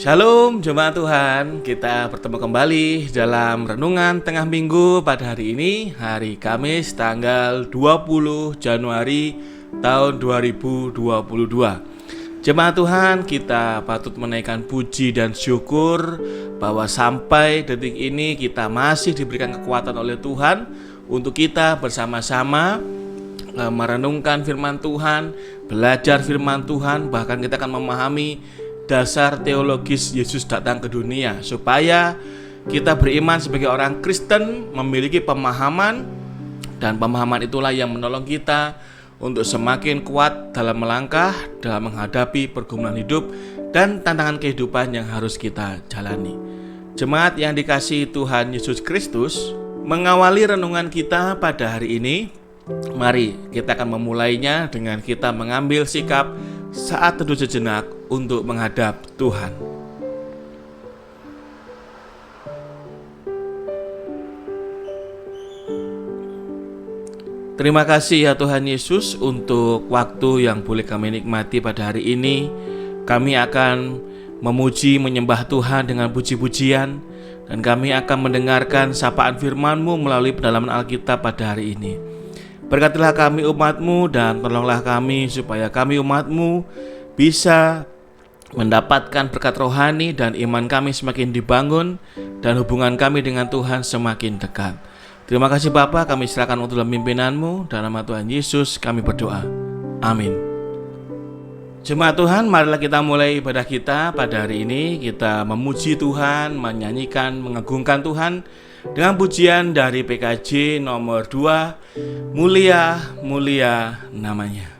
Shalom jemaat Tuhan, kita bertemu kembali dalam Renungan Tengah Minggu pada hari ini, hari Kamis tanggal 20 Januari tahun 2022. Jemaat Tuhan, kita patut menaikkan puji dan syukur bahwa sampai detik ini kita masih diberikan kekuatan oleh Tuhan untuk kita bersama-sama merenungkan firman Tuhan, belajar firman Tuhan, bahkan kita akan memahami dasar teologis Yesus datang ke dunia, supaya kita beriman sebagai orang Kristen memiliki pemahaman, dan pemahaman itulah yang menolong kita untuk semakin kuat dalam melangkah, dalam menghadapi pergumulan hidup dan tantangan kehidupan yang harus kita jalani. Jemaat yang dikasihi Tuhan Yesus Kristus, mengawali renungan kita pada hari ini, mari kita akan memulainya dengan kita mengambil sikap saat teduh sejenak untuk menghadap Tuhan. Terima kasih ya Tuhan Yesus untuk waktu yang boleh kami nikmati pada hari ini. Kami akan memuji menyembah Tuhan dengan puji-pujian, dan kami akan mendengarkan sapaan firman-Mu melalui pendalaman Alkitab pada hari ini. Berkatilah kami umat-Mu dan tolonglah kami supaya kami umat-Mu bisa mendapatkan berkat rohani dan iman kami semakin dibangun dan hubungan kami dengan Tuhan semakin dekat. Terima kasih Bapa, kami serahkan untuk dalam pimpinan-Mu, dalam nama Tuhan Yesus kami berdoa. Amin. Jemaat Tuhan, marilah kita mulai ibadah kita pada hari ini. Kita memuji Tuhan, menyanyikan, mengagungkan Tuhan dengan pujian dari PKJ nomor 2, Mulia, Mulia Namanya.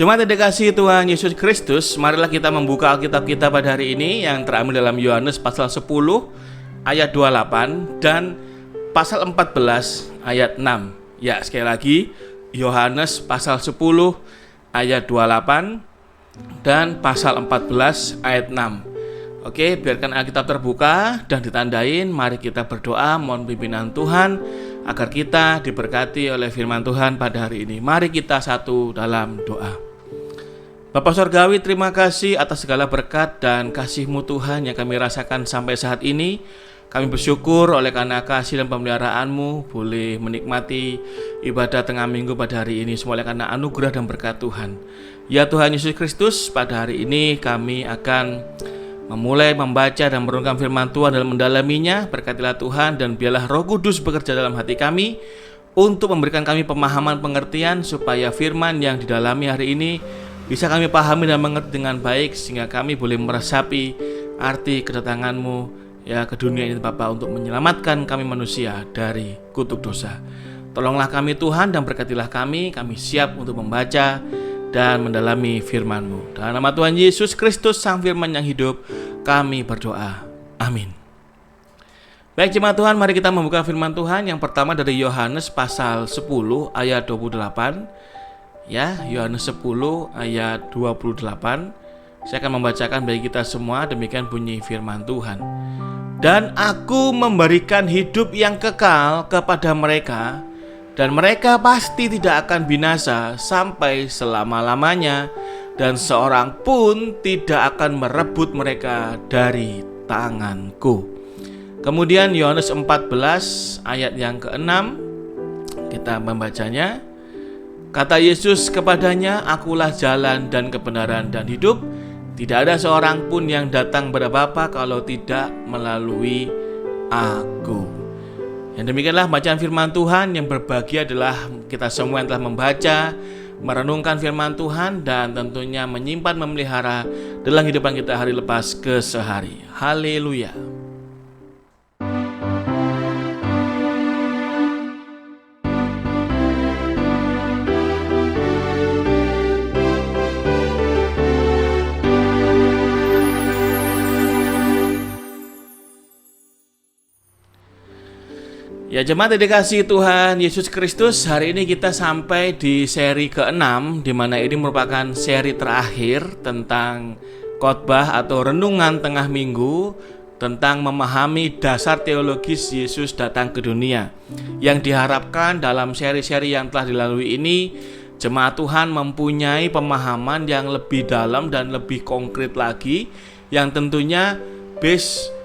Jemaat yang dikasihi Tuhan Yesus Kristus, marilah kita membuka Alkitab kita pada hari ini yang terambil dalam Yohanes pasal 10 ayat 28 dan pasal 14 ayat 6. Ya, sekali lagi Yohanes pasal 10 ayat 28 dan pasal 14 ayat 6. Oke, biarkan Alkitab terbuka dan ditandain. Mari kita berdoa mohon pimpinan Tuhan agar kita diberkati oleh firman Tuhan pada hari ini. Mari kita satu dalam doa. Bapa Surgawi, terima kasih atas segala berkat dan kasih-Mu Tuhan yang kami rasakan sampai saat ini. Kami bersyukur oleh karena kasih dan pemeliharaan-Mu boleh menikmati ibadah tengah minggu pada hari ini, semua oleh karena anugerah dan berkat Tuhan. Ya Tuhan Yesus Kristus, pada hari ini kami akan memulai membaca dan merenungkan firman Tuhan dan mendalaminya. Berkatilah Tuhan dan biarlah Roh Kudus bekerja dalam hati kami untuk memberikan kami pemahaman pengertian supaya firman yang didalami hari ini bisa kami pahami dan mengerti dengan baik sehingga kami boleh meresapi arti kedatangan-Mu ya ke dunia ini Bapa untuk menyelamatkan kami manusia dari kutuk dosa. Tolonglah kami Tuhan dan berkatilah kami siap untuk membaca dan mendalami firman-Mu. Dalam nama Tuhan Yesus Kristus Sang Firman yang hidup, kami berdoa. Amin. Baik jemaat Tuhan, mari kita membuka firman Tuhan yang pertama dari Yohanes pasal 10 ayat 28. Ya, Yohanes 10 ayat 28. Saya akan membacakan bagi kita semua, demikian bunyi firman Tuhan. Dan aku memberikan hidup yang kekal kepada mereka, dan mereka pasti tidak akan binasa sampai selama-lamanya, dan seorang pun tidak akan merebut mereka dari tanganku. Kemudian Yohanes 14 ayat yang ke-6, kita membacanya. Kata Yesus kepadanya, akulah jalan dan kebenaran dan hidup. Tidak ada seorang pun yang datang kepada Bapa kalau tidak melalui aku. Yang demikianlah bacaan firman Tuhan. Yang berbahagia adalah kita semua yang telah membaca, merenungkan firman Tuhan, dan tentunya menyimpan, memelihara dalam kehidupan kita hari lepas ke sehari. Haleluya. Ya jemaat yang dikasihi Tuhan Yesus Kristus, hari ini kita sampai di seri ke-6, di mana ini merupakan seri terakhir tentang khotbah atau renungan tengah minggu tentang memahami dasar teologis Yesus datang ke dunia. Yang diharapkan dalam seri-seri yang telah dilalui ini, jemaat Tuhan mempunyai pemahaman yang lebih dalam dan lebih konkret lagi, yang tentunya based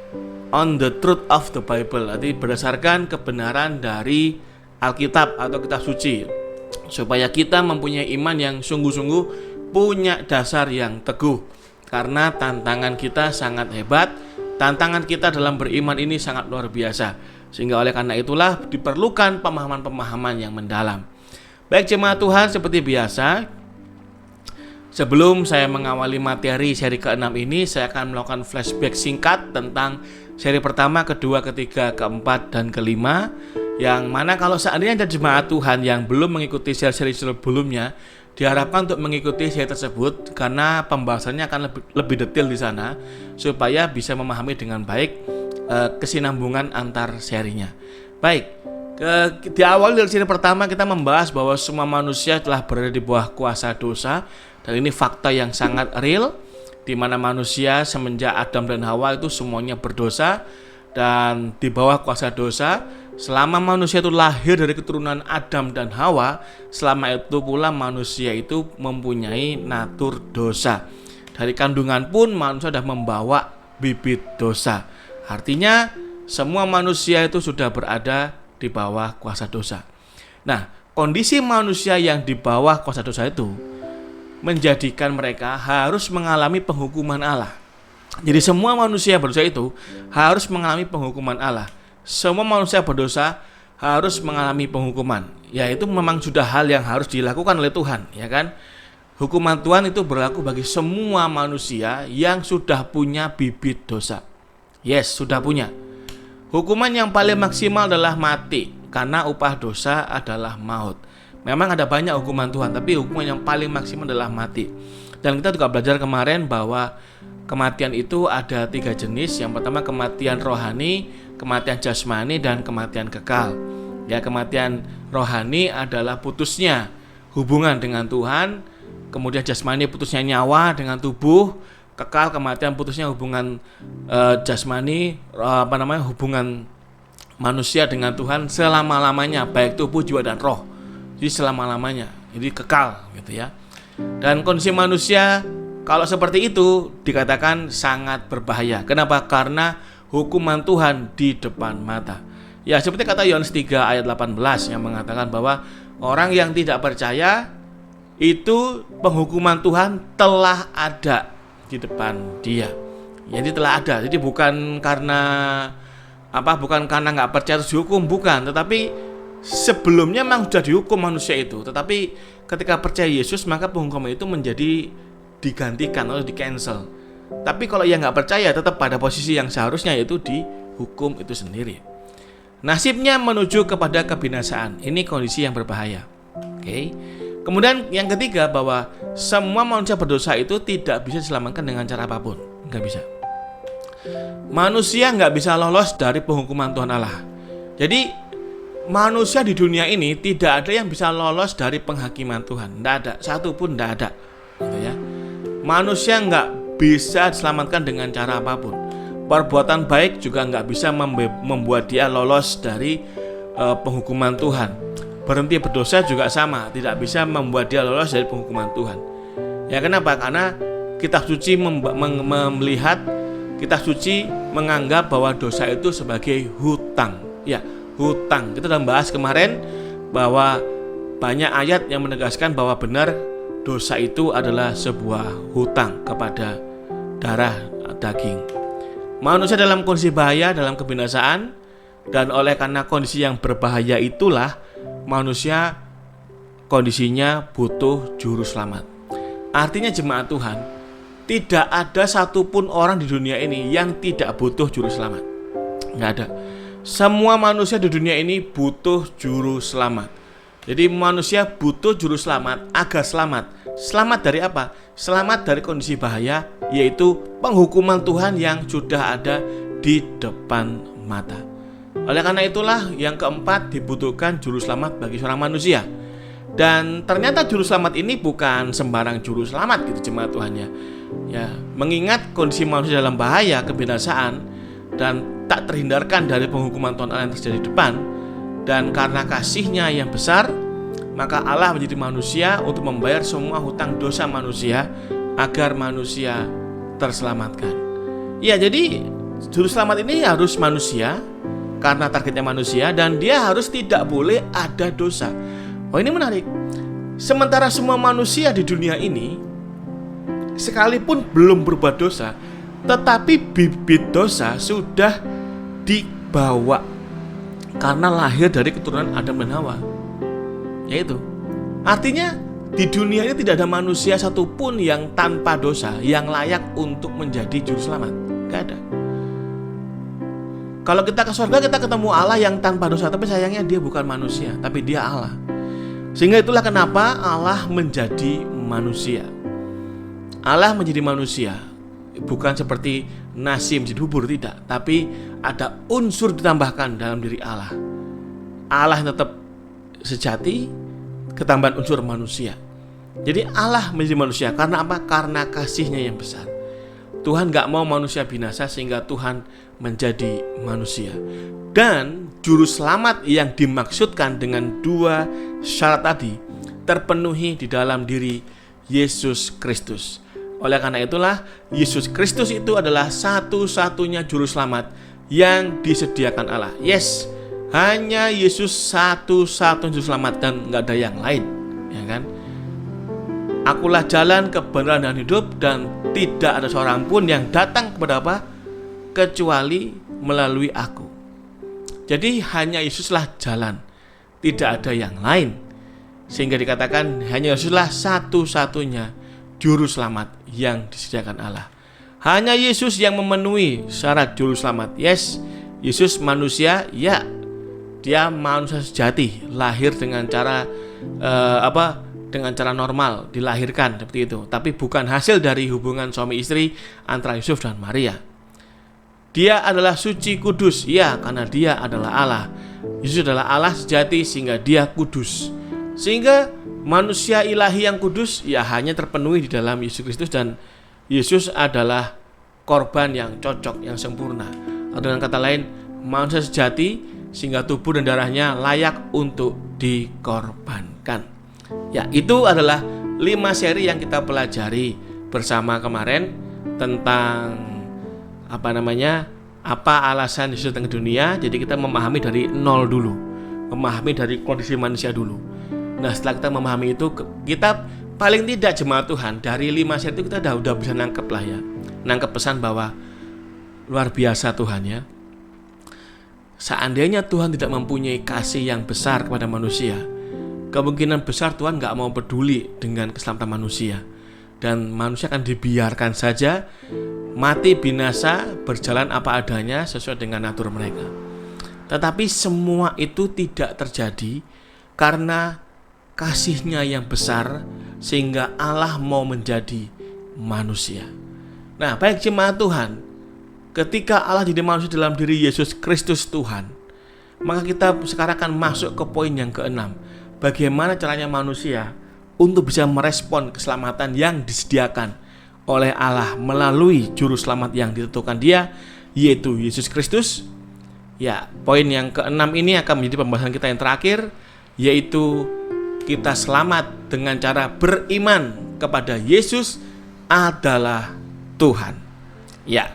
on the truth of the Bible, arti berdasarkan kebenaran dari Alkitab atau kitab suci, supaya kita mempunyai iman yang sungguh-sungguh punya dasar yang teguh. Karena tantangan kita sangat hebat, tantangan kita dalam beriman ini sangat luar biasa, sehingga oleh karena itulah diperlukan pemahaman-pemahaman yang mendalam. Baik jemaat Tuhan, seperti biasa, sebelum saya mengawali materi seri ke-6 ini, saya akan melakukan flashback singkat tentang seri pertama, kedua, ketiga, keempat, dan kelima. Yang mana kalau seandainya ada jemaat Tuhan yang belum mengikuti seri-seri sebelumnya, diharapkan untuk mengikuti seri tersebut karena pembahasannya akan lebih detail di sana, supaya bisa memahami dengan baik kesinambungan antar serinya. Baik, di awal dari seri pertama kita membahas bahwa semua manusia telah berada di bawah kuasa dosa, dan ini fakta yang sangat real, di mana manusia semenjak Adam dan Hawa itu semuanya berdosa dan di bawah kuasa dosa. Selama manusia itu lahir dari keturunan Adam dan Hawa, selama itu pula manusia itu mempunyai natur dosa. Dari kandungan pun manusia sudah membawa bibit dosa. Artinya semua manusia itu sudah berada di bawah kuasa dosa. Nah, kondisi manusia yang di bawah kuasa dosa itu menjadikan mereka harus mengalami penghukuman Allah. Jadi semua manusia berdosa itu harus mengalami penghukuman Allah. Semua manusia berdosa harus mengalami penghukuman. Ya, itu memang sudah hal yang harus dilakukan oleh Tuhan, ya kan? Hukuman Tuhan itu berlaku bagi semua manusia yang sudah punya bibit dosa. Yes, sudah punya. Hukuman yang paling maksimal adalah mati, karena upah dosa adalah maut. Memang ada banyak hukuman Tuhan, tapi hukuman yang paling maksimal adalah mati. Dan kita juga belajar kemarin bahwa kematian itu ada 3 jenis. Yang pertama kematian rohani, kematian jasmani, dan kematian kekal. Ya, kematian rohani adalah putusnya hubungan dengan Tuhan, kemudian jasmani putusnya nyawa dengan tubuh, kekal kematian putusnya hubungan jasmani, hubungan manusia dengan Tuhan selama-lamanya, baik tubuh, jiwa, dan roh. Jadi selama-lamanya, jadi kekal gitu ya. Dan kondisi manusia kalau seperti itu dikatakan sangat berbahaya. Kenapa? Karena hukuman Tuhan di depan mata. Ya, seperti kata Yohanes 3 ayat 18 yang mengatakan bahwa orang yang tidak percaya itu penghukuman Tuhan telah ada di depan dia. Jadi telah ada. Jadi bukan karena nggak percaya terus dihukum, bukan. Tetapi sebelumnya memang sudah dihukum manusia itu. Tetapi ketika percaya Yesus, maka penghukuman itu menjadi digantikan atau di-cancel. Tapi kalau yang nggak percaya tetap pada posisi yang seharusnya, yaitu dihukum itu sendiri. Nasibnya menuju kepada kebinasaan. Ini kondisi yang berbahaya. Oke. Kemudian yang ketiga, bahwa semua manusia berdosa itu tidak bisa diselamatkan dengan cara apapun. Nggak bisa. Manusia nggak bisa lolos dari penghukuman Tuhan Allah. Jadi manusia di dunia ini tidak ada yang bisa lolos dari penghakiman Tuhan. Tidak ada, satu pun tidak ada gitu ya. Manusia nggak bisa diselamatkan dengan cara apapun. Perbuatan baik juga nggak bisa membuat dia lolos dari penghukuman Tuhan. Berhenti berdosa juga sama, tidak bisa membuat dia lolos dari penghukuman Tuhan. Ya, kenapa? Karena kitab suci melihat, kitab suci menganggap bahwa dosa itu sebagai hutang. Ya, hutang. Kita sudah bahas kemarin bahwa banyak ayat yang menegaskan bahwa benar dosa itu adalah sebuah hutang kepada darah daging. Manusia dalam kondisi bahaya, dalam kebinasaan, dan oleh karena kondisi yang berbahaya itulah manusia kondisinya butuh juru selamat. Artinya jemaat Tuhan, tidak ada satupun orang di dunia ini yang tidak butuh juru selamat. Nggak ada. Semua manusia di dunia ini butuh juru selamat. Jadi manusia butuh juru selamat agar selamat. Selamat dari apa? Selamat dari kondisi bahaya, yaitu penghukuman Tuhan yang sudah ada di depan mata. Oleh karena itulah yang keempat, dibutuhkan juru selamat bagi seorang manusia. Dan ternyata juru selamat ini bukan sembarang juru selamat gitu jemaat Tuhannya. Ya, mengingat kondisi manusia dalam bahaya, kebinasaan, dan tak terhindarkan dari penghukuman Tuhan Allah yang terjadi di depan, dan karena kasih-Nya yang besar, maka Allah menjadi manusia untuk membayar semua hutang dosa manusia agar manusia terselamatkan. Ya, jadi juru selamat ini harus manusia karena targetnya manusia, dan dia harus tidak boleh ada dosa. Oh, ini menarik. Sementara semua manusia di dunia ini sekalipun belum berbuat dosa, tetapi bibit dosa sudah dibawa karena lahir dari keturunan Adam dan Hawa. Yaitu artinya di dunia ini tidak ada manusia satupun yang tanpa dosa yang layak untuk menjadi juru selamat. Gak ada. Kalau kita ke surga, kita ketemu Allah yang tanpa dosa, tapi sayangnya dia bukan manusia, tapi dia Allah. Sehingga itulah kenapa Allah menjadi manusia. Allah menjadi manusia bukan seperti nasi menjadi bubur, tidak, tapi ada unsur ditambahkan dalam diri Allah. Allah tetap sejati, ketambahan unsur manusia. Jadi Allah menjadi manusia karena apa? Karena kasih-Nya yang besar. Tuhan gak mau manusia binasa, sehingga Tuhan menjadi manusia. Dan juru selamat yang dimaksudkan dengan dua syarat tadi terpenuhi di dalam diri Yesus Kristus. Oleh karena itulah Yesus Kristus itu adalah satu-satunya juru selamat yang disediakan Allah. Yes, hanya Yesus satu-satunya juru selamat dan gak ada yang lain, ya kan? Akulah jalan, kebenaran, dan hidup, dan tidak ada seorang pun yang datang kepada apa? Kecuali melalui aku. Jadi hanya Yesuslah jalan, tidak ada yang lain. Sehingga dikatakan hanya Yesuslah satu-satunya juru selamat yang disediakan Allah. Hanya Yesus yang memenuhi syarat juru selamat. Yes, Yesus manusia, ya, dia manusia sejati, lahir dengan cara dengan cara normal dilahirkan seperti itu, tapi bukan hasil dari hubungan suami istri antara Yusuf dan Maria. Dia adalah suci kudus, ya, karena dia adalah Allah. Yesus adalah Allah sejati sehingga dia kudus. Sehingga manusia ilahi yang kudus ya hanya terpenuhi di dalam Yesus Kristus, dan Yesus adalah korban yang cocok, yang sempurna. Atau dengan kata lain, manusia sejati sehingga tubuh dan darahnya layak untuk dikorbankan. Ya, itu adalah 5 seri yang kita pelajari bersama kemarin tentang apa alasan Yesus datang ke dunia. Jadi kita memahami dari nol dulu, memahami dari kondisi manusia dulu. Nah, setelah kita memahami itu, kita paling tidak jemaat Tuhan dari 5 seri itu kita udah bisa nangkep lah ya, nangkep pesan bahwa luar biasa Tuhan ya. Seandainya Tuhan tidak mempunyai kasih yang besar kepada manusia, kemungkinan besar Tuhan gak mau peduli dengan keselamatan manusia, dan manusia akan dibiarkan saja mati binasa, berjalan apa adanya sesuai dengan natur mereka. Tetapi semua itu tidak terjadi karena kasih-Nya yang besar, sehingga Allah mau menjadi manusia. Nah, baik jemaat Tuhan, ketika Allah jadi manusia dalam diri Yesus Kristus Tuhan, maka kita sekarang akan masuk ke poin yang ke-6. Bagaimana caranya manusia untuk bisa merespon keselamatan yang disediakan oleh Allah melalui juru selamat yang ditentukan Dia, yaitu Yesus Kristus. Ya, poin yang ke-6 ini akan menjadi pembahasan kita yang terakhir, yaitu kita selamat dengan cara beriman kepada Yesus adalah Tuhan. Ya,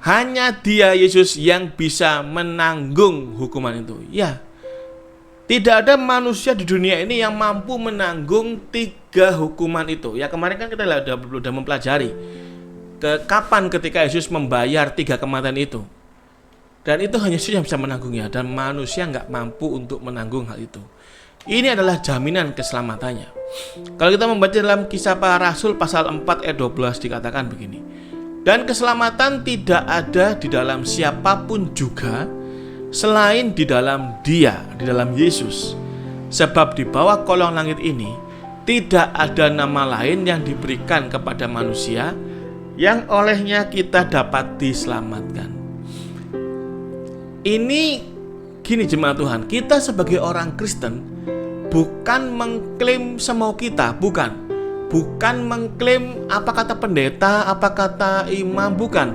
hanya Dia, Yesus, yang bisa menanggung hukuman itu. Ya, tidak ada manusia di dunia ini yang mampu menanggung 3 hukuman itu. Ya, kemarin kan kita sudah mempelajari kapan ketika Yesus membayar 3 kematian itu. Dan itu hanya Yesus yang bisa menanggungnya, dan manusia nggak mampu untuk menanggung hal itu. Ini adalah jaminan keselamatannya. Kalau kita membaca dalam Kisah Para Rasul pasal 4 ayat 12 dikatakan begini. Dan keselamatan tidak ada di dalam siapapun juga selain di dalam Dia, di dalam Yesus. Sebab di bawah kolong langit ini tidak ada nama lain yang diberikan kepada manusia yang olehnya kita dapat diselamatkan. Ini gini jemaat Tuhan, kita sebagai orang Kristen bukan mengklaim semau kita, bukan mengklaim apa kata pendeta, apa kata imam, bukan.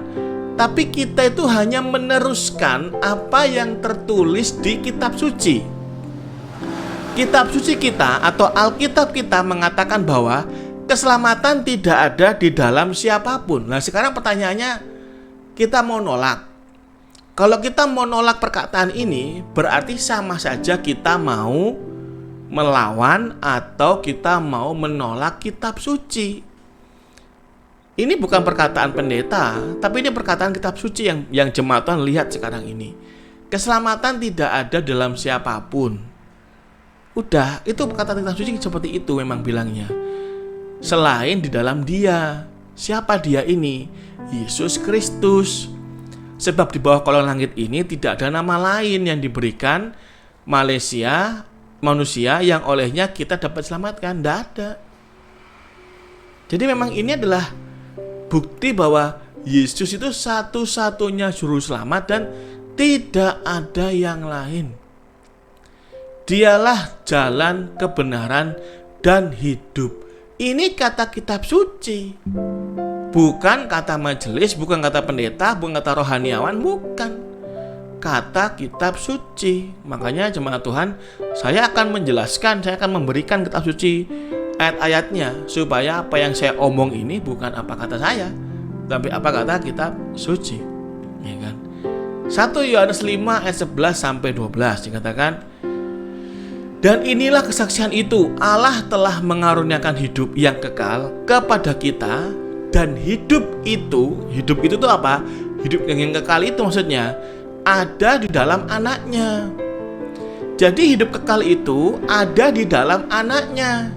Tapi kita itu hanya meneruskan apa yang tertulis di kitab suci. Kitab suci kita atau Alkitab kita mengatakan bahwa keselamatan tidak ada di dalam siapapun. Nah, sekarang pertanyaannya, kita mau nolak. Kalau kita mau nolak perkataan ini, berarti sama saja kita mau melawan atau kita mau menolak kitab suci. Ini bukan perkataan pendeta, tapi ini perkataan kitab suci yang jemaat Tuhan lihat sekarang ini. Keselamatan tidak ada dalam siapapun. Udah, itu perkataan kitab suci seperti itu memang bilangnya. Selain di dalam Dia. Siapa Dia ini? Yesus Kristus. Sebab di bawah kolong langit ini tidak ada nama lain yang diberikan manusia yang olehnya kita dapat selamatkan. Tidak ada. Jadi memang ini adalah bukti bahwa Yesus itu satu-satunya juru selamat dan tidak ada yang lain. Dialah jalan, kebenaran, dan hidup. Ini kata kitab suci. Bukan kata majelis, bukan kata pendeta, bukan kata rohaniawan, bukan. Kata kitab suci. Makanya jemaat Tuhan, saya akan menjelaskan, saya akan memberikan kitab suci ayat-ayatnya, supaya apa yang saya omong ini bukan apa kata saya, tapi apa kata kitab suci, ya kan? 1 Yohanes 5 ayat 11 sampai 12 dikatakan, dan inilah kesaksian itu, Allah telah mengaruniakan hidup yang kekal kepada kita, dan hidup itu tuh apa? Hidup yang kekal itu maksudnya ada di dalam anaknya. Jadi hidup kekal itu ada di dalam anaknya.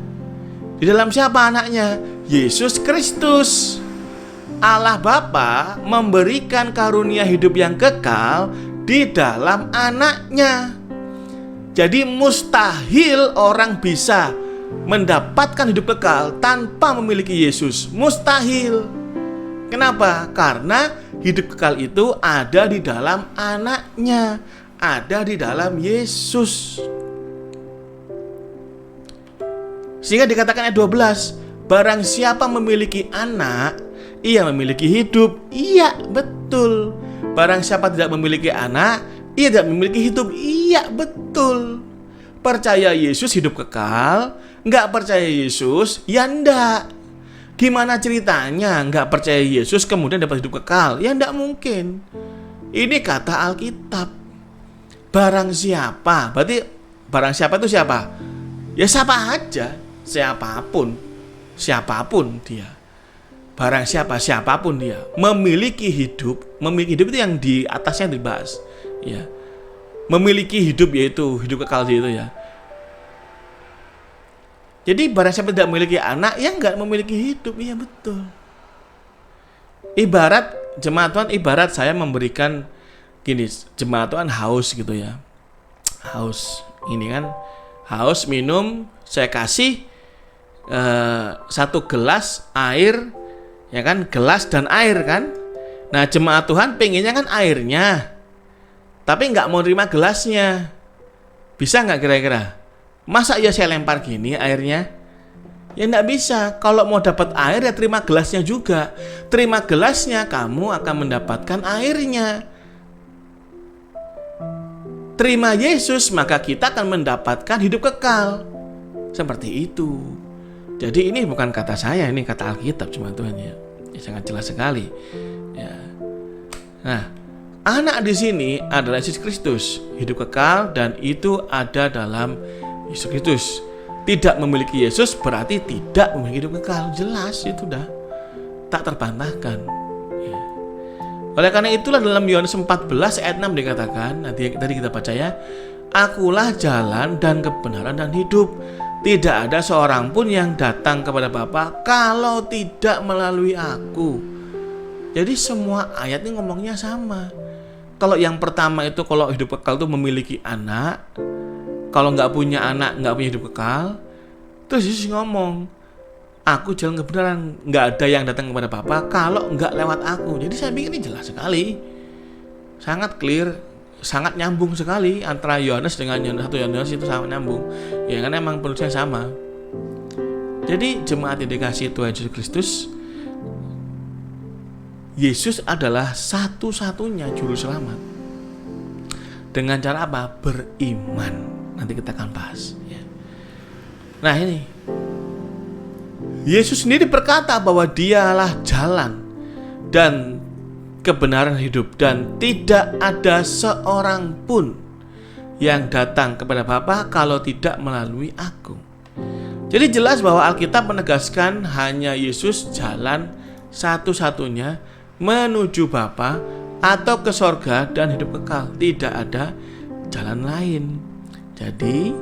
Di dalam siapa anaknya? Yesus Kristus. Allah Bapa memberikan karunia hidup yang kekal di dalam anaknya. Jadi mustahil orang bisa mendapatkan hidup kekal tanpa memiliki Yesus. Mustahil. Kenapa? Karena hidup kekal itu ada di dalam anaknya, ada di dalam Yesus. Sehingga dikatakan ayat 12, barang siapa memiliki anak, ia memiliki hidup. Iya, betul. Barang siapa tidak memiliki anak, ia tidak memiliki hidup. Iya, betul. Percaya Yesus hidup kekal, nggak percaya Yesus, ya ndak. Gimana ceritanya nggak percaya Yesus kemudian dapat hidup kekal? Ya ndak mungkin. Ini kata Alkitab. Barang siapa, berarti barang siapa itu siapa? Ya siapa aja, siapapun dia. Barang siapapun dia memiliki hidup itu yang di atasnya dibahas, ya. Memiliki hidup yaitu hidup kekal itu ya. Jadi barang siapa tidak memiliki anak, ya nggak memiliki hidup, iya betul. Ibarat jemaat Tuhan, ibarat saya memberikan gini, jemaat Tuhan haus gitu ya. Haus, ini kan haus minum, saya kasih satu gelas air, ya kan, gelas dan air kan. Nah jemaat Tuhan pengennya kan airnya, tapi nggak mau terima gelasnya. Bisa nggak kira-kira? Masa ya saya lempar gini airnya? Ya nggak bisa. Kalau mau dapat air ya terima gelasnya juga. Terima gelasnya, kamu akan mendapatkan airnya. Terima Yesus, maka kita akan mendapatkan hidup kekal. Seperti itu. Jadi ini bukan kata saya, ini kata Alkitab cuma Tuhan ya. Sangat jelas sekali. Ya. Nah, anak di sini adalah Yesus Kristus, hidup kekal, dan itu ada dalam Yesus Kristus. Tidak memiliki Yesus berarti tidak memiliki hidup kekal. Jelas itu dah, tak terbantahkan ya. Oleh karena itulah dalam Yohanes 14 ayat 6 dikatakan, nanti tadi kita baca ya, akulah jalan dan kebenaran dan hidup. Tidak ada seorang pun yang datang kepada Bapa kalau tidak melalui aku. Jadi semua ayat ini ngomongnya sama. Kalau yang pertama itu, kalau hidup kekal itu memiliki anak. Kalau nggak punya anak, nggak punya hidup kekal. Terus Yesus ngomong, aku jalan kebenaran, nggak ada yang datang kepada Bapa kalau nggak lewat aku. Jadi saya pikir ini jelas sekali, sangat clear, sangat nyambung sekali antara Yohanes dengan Yohanes itu sangat nyambung. Ya kan emang penulisnya sama. Jadi jemaat yang dikasihi Tuhan Yesus Kristus, Yesus adalah satu-satunya juru selamat. Dengan cara apa? Beriman. Nanti kita akan bahas ya. Nah ini, Yesus sendiri berkata bahwa dialah jalan dan kebenaran hidup, dan tidak ada seorang pun yang datang kepada Bapa kalau tidak melalui aku. Jadi jelas bahwa Alkitab menegaskan hanya Yesus jalan satu-satunya menuju Bapa atau ke sorga dan hidup kekal. Tidak ada jalan lain. Jadi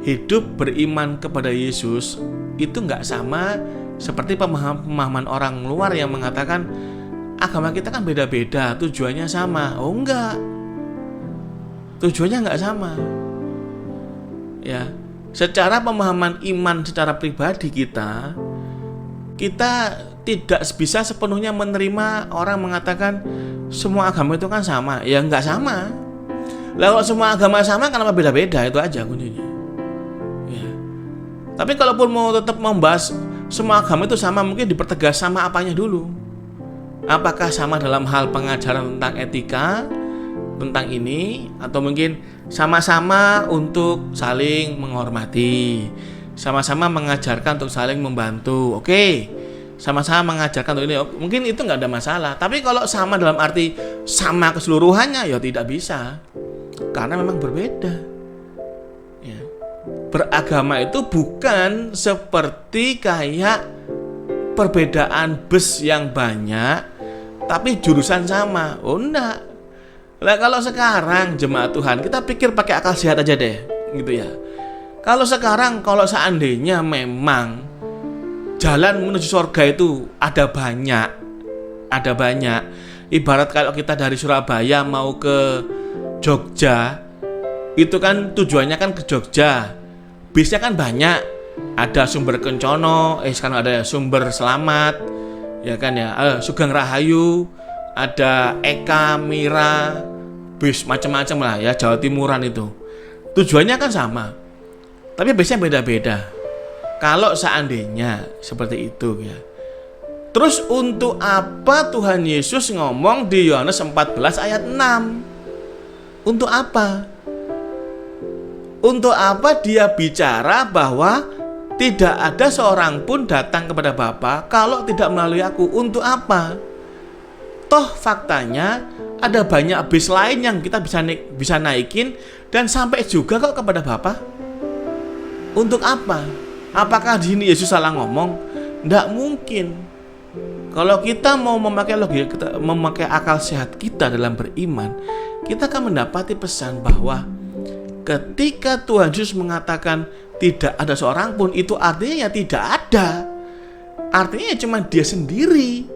hidup beriman kepada Yesus itu nggak sama seperti pemahaman orang luar yang mengatakan agama kita kan beda-beda, tujuannya sama. Oh enggak, tujuannya nggak sama. Ya, secara pemahaman iman secara pribadi kita tidak bisa sepenuhnya menerima orang mengatakan semua agama itu kan sama. Ya nggak sama. Lah kalau semua agama sama, kenapa beda-beda? Itu aja kuncinya. Ya. Tapi kalaupun mau tetap membahas semua agama itu sama, mungkin dipertegas sama apanya dulu. Apakah sama dalam hal pengajaran tentang etika, tentang ini, atau mungkin sama-sama untuk saling menghormati, sama-sama mengajarkan untuk saling membantu. Oke, sama-sama mengajarkan untuk ini, mungkin itu nggak ada masalah. Tapi kalau sama dalam arti sama keseluruhannya, ya tidak bisa. Karena memang berbeda ya. Beragama itu bukan seperti kayak perbedaan bus yang banyak tapi jurusan sama. Oh enggak. Lah kalau sekarang jemaat Tuhan, kita pikir pakai akal sehat aja deh gitu ya. Kalau sekarang, kalau seandainya memang jalan menuju surga itu ada banyak. Ibarat kalau kita dari Surabaya mau ke Jogja, itu kan tujuannya kan ke Jogja. Bisnya kan banyak. Ada Sumber Kencono, sekarang ada Sumber Selamat, ya kan ya. Sugeng Rahayu, ada Eka, Mira, bis macam-macam lah ya, Jawa Timuran itu. Tujuannya kan sama. Tapi bisnya beda-beda. Kalau seandainya seperti itu ya. Terus untuk apa Tuhan Yesus ngomong di Yohanes 14 ayat 6? Untuk apa? Untuk apa dia bicara bahwa tidak ada seorang pun datang kepada Bapa kalau tidak melalui aku? Untuk apa? Toh faktanya ada banyak bis lain yang kita bisa naikin dan sampai juga kok kepada Bapa. Untuk apa? Apakah di sini Yesus salah ngomong? Tidak mungkin. Kalau kita mau memakai logika, memakai akal sehat kita dalam beriman, kita akan mendapati pesan bahwa ketika Tuhan Yesus mengatakan tidak ada seorang pun, itu artinya ya tidak ada. Artinya cuma dia sendiri.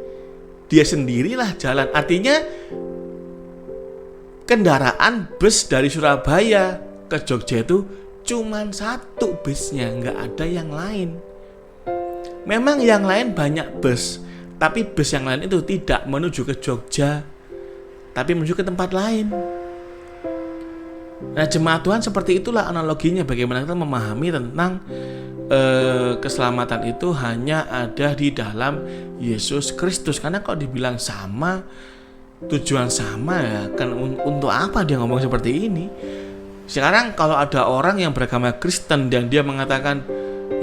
Dia sendirilah jalan. Artinya kendaraan bus dari Surabaya ke Jogja itu cuma satu busnya, nggak ada yang lain. Memang yang lain banyak bus, tapi bus yang lain itu tidak menuju ke Jogja, tapi menuju ke tempat lain. Nah, jemaat Tuhan seperti itulah analoginya bagaimana kita memahami tentang keselamatan itu hanya ada di dalam Yesus Kristus. Karena kalau dibilang sama, tujuan sama ya kan, untuk apa dia ngomong seperti ini? Sekarang kalau ada orang yang beragama Kristen dan dia mengatakan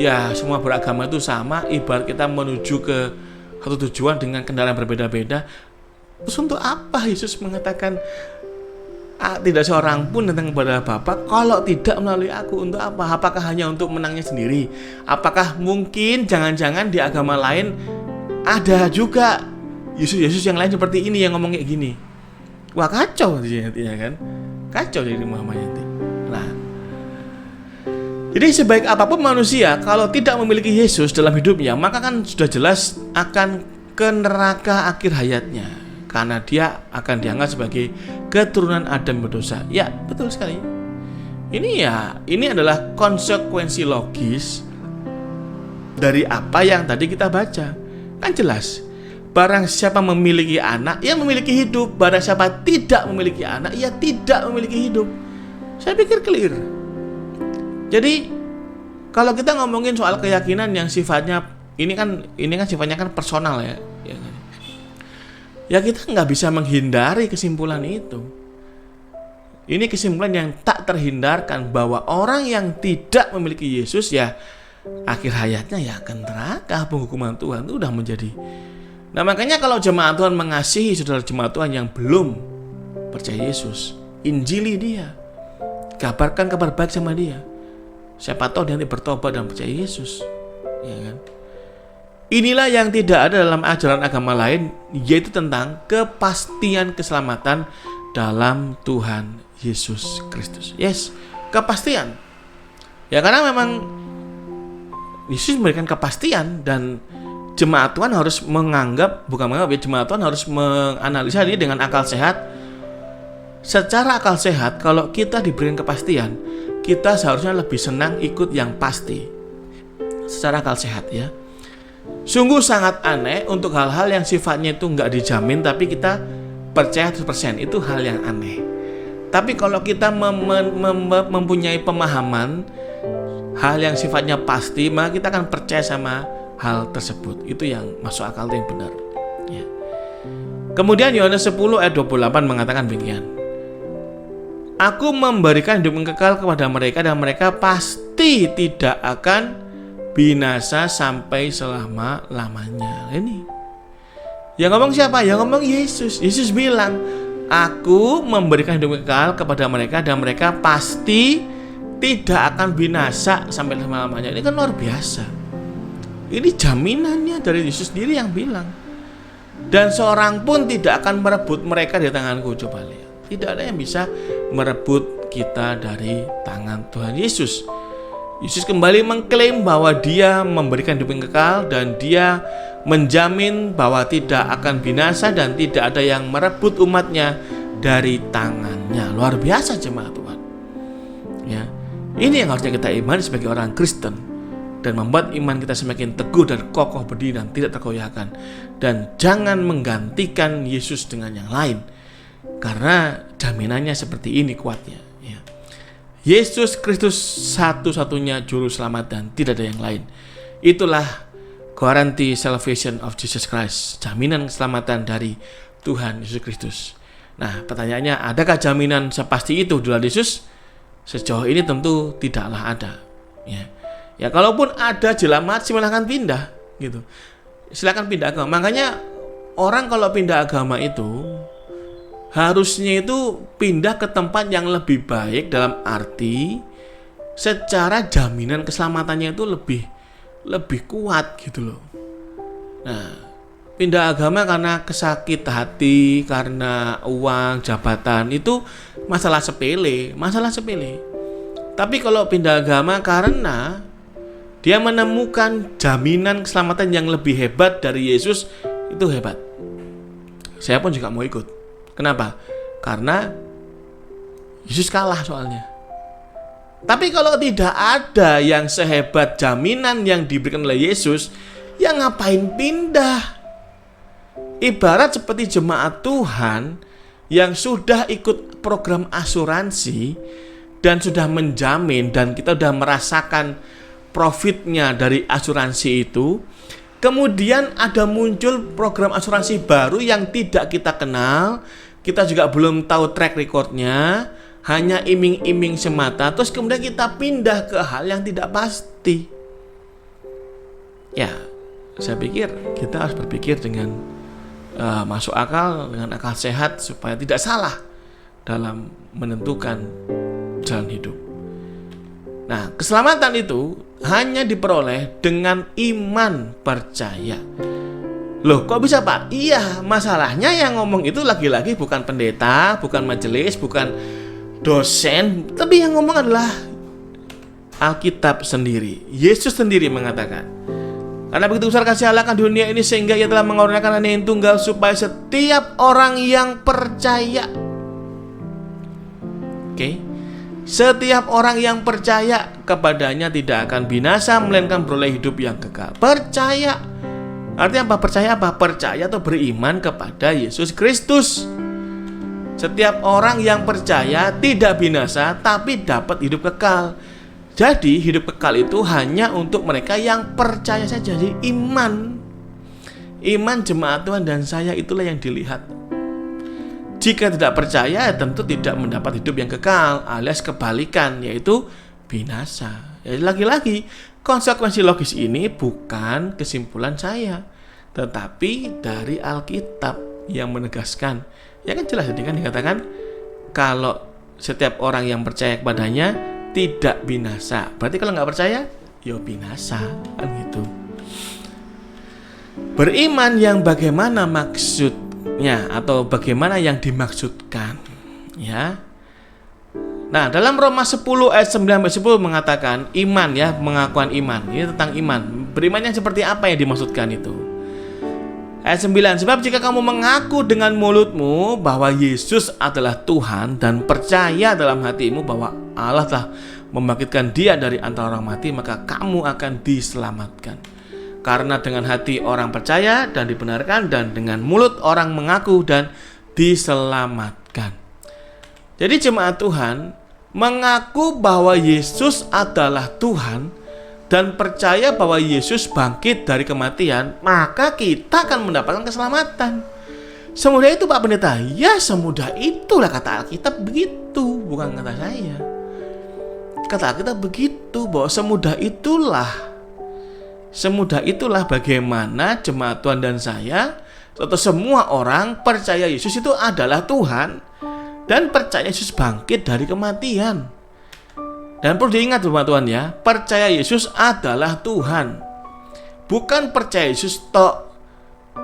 ya semua beragama itu sama, ibarat kita menuju ke satu tujuan dengan kendaraan berbeda-beda. Terus untuk apa Yesus mengatakan tidak seorang pun datang kepada Bapa kalau tidak melalui aku? Untuk apa? Apakah hanya untuk menangnya sendiri? Apakah mungkin jangan-jangan di agama lain ada juga Yesus yang lain seperti ini yang ngomong kayak gini? Wah, kacau ya kan? Kacau jadi Muhammad nanti. Nah, jadi sebaik apapun manusia kalau tidak memiliki Yesus dalam hidupnya, maka kan sudah jelas akan ke neraka akhir hayatnya, karena dia akan dianggap sebagai keturunan Adam berdosa. Ya, betul sekali. Ini adalah konsekuensi logis dari apa yang tadi kita baca. Kan jelas, barang siapa memiliki anak, ia memiliki hidup. Barang siapa tidak memiliki anak, ia tidak memiliki hidup. Saya pikir clear. Jadi kalau kita ngomongin soal keyakinan yang sifatnya ini kan sifatnya kan personal ya. Ya kita nggak bisa menghindari kesimpulan itu. Ini kesimpulan yang tak terhindarkan bahwa orang yang tidak memiliki Yesus ya akhir hayatnya ya akan neraka, penghukuman Tuhan itu udah menjadi. Nah, makanya kalau jemaat Tuhan mengasihi saudara jemaat Tuhan yang belum percaya Yesus, injili dia, kabarkan kabar baik sama dia. Siapa tahu dia nanti bertobat dan percaya Yesus, ya kan? Inilah yang tidak ada dalam ajaran agama lain, yaitu tentang kepastian keselamatan dalam Tuhan Yesus Kristus. Yes, kepastian. Ya karena memang Yesus memberikan kepastian dan jemaat Tuhan harus jemaat Tuhan harus menganalisa ini dengan akal sehat. Secara akal sehat, kalau kita diberikan kepastian, kita seharusnya lebih senang ikut yang pasti. Secara akal sehat ya. Sungguh sangat aneh untuk hal-hal yang sifatnya itu nggak dijamin tapi kita percaya 100%, itu hal yang aneh. Tapi kalau kita mempunyai pemahaman hal yang sifatnya pasti, maka kita akan percaya sama hal tersebut. Itu yang masuk akal, yang benar ya. Kemudian Yohanes 10 ayat 28 mengatakan demikian. Aku memberikan hidup yang kekal kepada mereka dan mereka pasti tidak akan binasa sampai selama-lamanya. Ini yang ngomong siapa? Yang ngomong Yesus. Yesus bilang, aku memberikan hidup yang kekal kepada mereka dan mereka pasti tidak akan binasa sampai selama-lamanya. Ini kan luar biasa. Ini jaminannya dari Yesus sendiri yang bilang. Dan seorang pun tidak akan merebut mereka dari tanganku. Coba lihat. Tidak ada yang bisa merebut kita dari tangan Tuhan Yesus. Yesus kembali mengklaim bahwa dia memberikan hidup yang kekal dan dia menjamin bahwa tidak akan binasa dan tidak ada yang merebut umatnya dari tangannya. Luar biasa jemaat Tuhan. Ya, ini yang harusnya kita imani sebagai orang Kristen dan membuat iman kita semakin teguh dan kokoh berdiri dan tidak tergoyahkan. Dan jangan menggantikan Yesus dengan yang lain, karena jaminannya seperti ini kuatnya. Ya. Yesus Kristus satu-satunya juru selamat dan tidak ada yang lain. Itulah guarantee salvation of Jesus Christ, jaminan keselamatan dari Tuhan Yesus Kristus. Nah, pertanyaannya, adakah jaminan sepasti itu dari Yesus? Sejauh ini tentu tidaklah ada. Ya, kalaupun ada jelamat, silakan pindah, gitu. Silakan pindah agama. Makanya orang kalau pindah agama itu harusnya itu pindah ke tempat yang lebih baik, dalam arti secara jaminan keselamatannya itu lebih kuat gitu loh. Nah, pindah agama karena kesakit hati, karena uang, jabatan, itu masalah sepele. Tapi kalau pindah agama karena dia menemukan jaminan keselamatan yang lebih hebat dari Yesus, itu hebat. Saya pun juga mau ikut. Kenapa? Karena Yesus kalah soalnya. Tapi kalau tidak ada yang sehebat jaminan yang diberikan oleh Yesus, ya ngapain pindah? Ibarat seperti jemaat Tuhan yang sudah ikut program asuransi dan sudah menjamin, dan kita sudah merasakan profitnya dari asuransi itu. Kemudian ada muncul program asuransi baru yang tidak kita kenal, kita juga belum tahu track recordnya, hanya iming-iming semata, terus kemudian kita pindah ke hal yang tidak pasti. Ya, saya pikir kita harus berpikir dengan masuk akal, dengan akal sehat, supaya tidak salah dalam menentukan jalan hidup. Nah, keselamatan itu hanya diperoleh dengan iman percaya. Loh, kok bisa Pak? Iya, masalahnya yang ngomong itu lagi-lagi bukan pendeta, bukan majelis, bukan dosen, tapi yang ngomong adalah Alkitab sendiri. Yesus sendiri mengatakan, karena begitu besar kasih Allah akan dunia ini sehingga Ia telah mengorbankan Anaknya yang tunggal supaya setiap orang yang percaya. Setiap orang yang percaya kepadanya tidak akan binasa, melainkan beroleh hidup yang kekal. Percaya. Artinya apa? Percaya apa? Percaya atau beriman kepada Yesus Kristus. Setiap orang yang percaya tidak binasa, tapi dapat hidup kekal. Jadi hidup kekal itu hanya untuk mereka yang percaya saja. Jadi iman jemaat Tuhan dan saya itulah yang dilihat. Jika tidak percaya, tentu tidak mendapat hidup yang kekal, alias kebalikan, yaitu binasa. Jadi lagi-lagi konsekuensi logis ini bukan kesimpulan saya, tetapi dari Alkitab yang menegaskan. Ya kan jelas tadi kan dikatakan kalau setiap orang yang percaya kepadanya tidak binasa. Berarti kalau nggak percaya, ya binasa, kan gitu. Beriman yang bagaimana maksudnya atau bagaimana yang dimaksudkan, ya. Nah, dalam Roma 10 ayat 9-10 mengatakan iman, ya, pengakuan iman. Ini tentang iman. Beriman yang seperti apa yang dimaksudkan itu? Ayat 9, sebab jika kamu mengaku dengan mulutmu bahwa Yesus adalah Tuhan dan percaya dalam hatimu bahwa Allah telah membangkitkan Dia dari antara orang mati, maka kamu akan diselamatkan. Karena dengan hati orang percaya dan dibenarkan, dan dengan mulut orang mengaku dan diselamatkan. Jadi jemaat Tuhan mengaku bahwa Yesus adalah Tuhan dan percaya bahwa Yesus bangkit dari kematian, maka kita akan mendapatkan keselamatan. Semudah itu Pak Pendeta? Ya, semudah itulah, kata Alkitab begitu, bukan kata saya. Kata Alkitab begitu, bahwa semudah itulah bagaimana jemaat Tuhan dan saya atau semua orang percaya Yesus itu adalah Tuhan dan percaya Yesus bangkit dari kematian. Dan perlu diingat Bapak Tuhan ya, percaya Yesus adalah Tuhan, bukan percaya Yesus tok.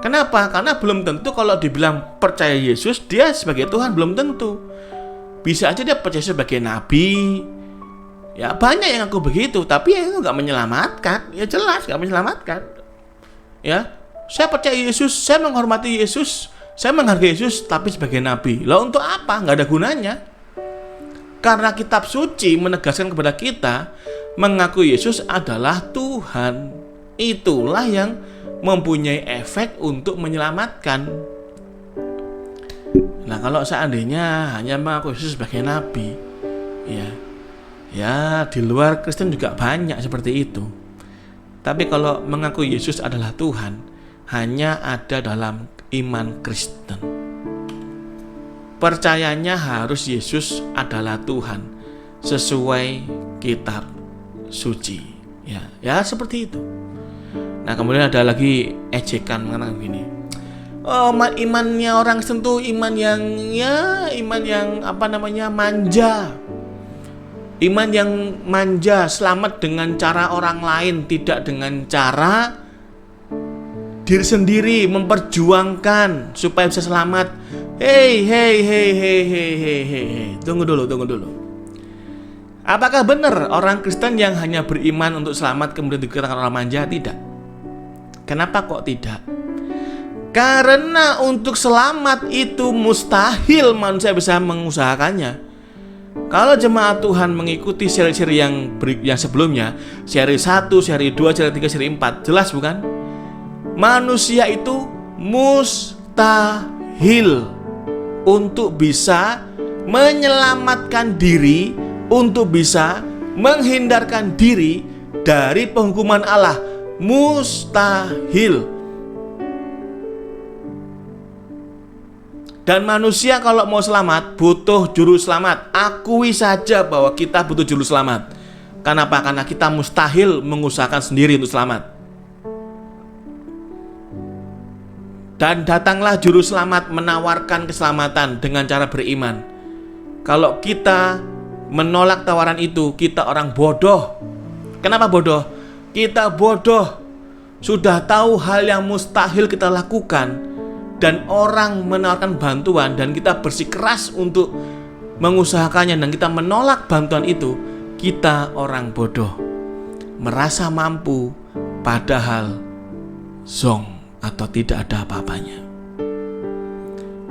Kenapa? Karena belum tentu kalau dibilang percaya Yesus dia sebagai Tuhan, belum tentu. Bisa aja dia percaya sebagai nabi. Ya banyak yang aku begitu, tapi ya itu gak menyelamatkan. Ya jelas gak menyelamatkan. Ya, saya percaya Yesus, saya menghormati Yesus, saya menghargai Yesus, tapi sebagai nabi. Lah untuk apa? Gak ada gunanya. Karena kitab suci menegaskan kepada kita mengakui Yesus adalah Tuhan. Itulah yang mempunyai efek untuk menyelamatkan. Nah, kalau seandainya hanya mengaku Yesus sebagai nabi, ya di luar Kristen juga banyak seperti itu. Tapi kalau mengaku Yesus adalah Tuhan, hanya ada dalam iman Kristen. Percayanya harus Yesus adalah Tuhan sesuai kitab suci. Ya seperti itu. Nah, kemudian ada lagi ejekan mengatakan begini. Oh, imannya orang Kristen tuh iman yang manja. Iman yang manja, selamat dengan cara orang lain, tidak dengan cara diri sendiri, memperjuangkan supaya bisa selamat. Hey. Tunggu dulu. Apakah benar orang Kristen yang hanya beriman untuk selamat kemudian dikatakan orang manja? Tidak. Kenapa kok tidak? Karena untuk selamat itu mustahil manusia bisa mengusahakannya. Kalau jemaat Tuhan mengikuti seri-seri yang sebelumnya, seri 1, seri 2, seri 3, seri 4, jelas bukan? Manusia itu mustahil untuk bisa menyelamatkan diri, untuk bisa menghindarkan diri dari penghukuman Allah. Mustahil. Dan manusia kalau mau selamat butuh juru selamat. Akui saja bahwa kita butuh juru selamat. Kenapa? Karena kita mustahil mengusahakan sendiri untuk selamat. Dan datanglah juru selamat menawarkan keselamatan dengan cara beriman. Kalau kita menolak tawaran itu, kita orang bodoh. Kenapa bodoh? Kita bodoh. Sudah tahu hal yang mustahil kita lakukan, dan orang menawarkan bantuan dan kita bersikeras untuk mengusahakannya dan kita menolak bantuan itu, kita orang bodoh. Merasa mampu padahal zong atau tidak ada apa-apanya.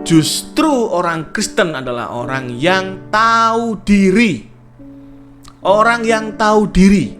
Justru orang Kristen adalah orang yang tahu diri. Orang yang tahu diri.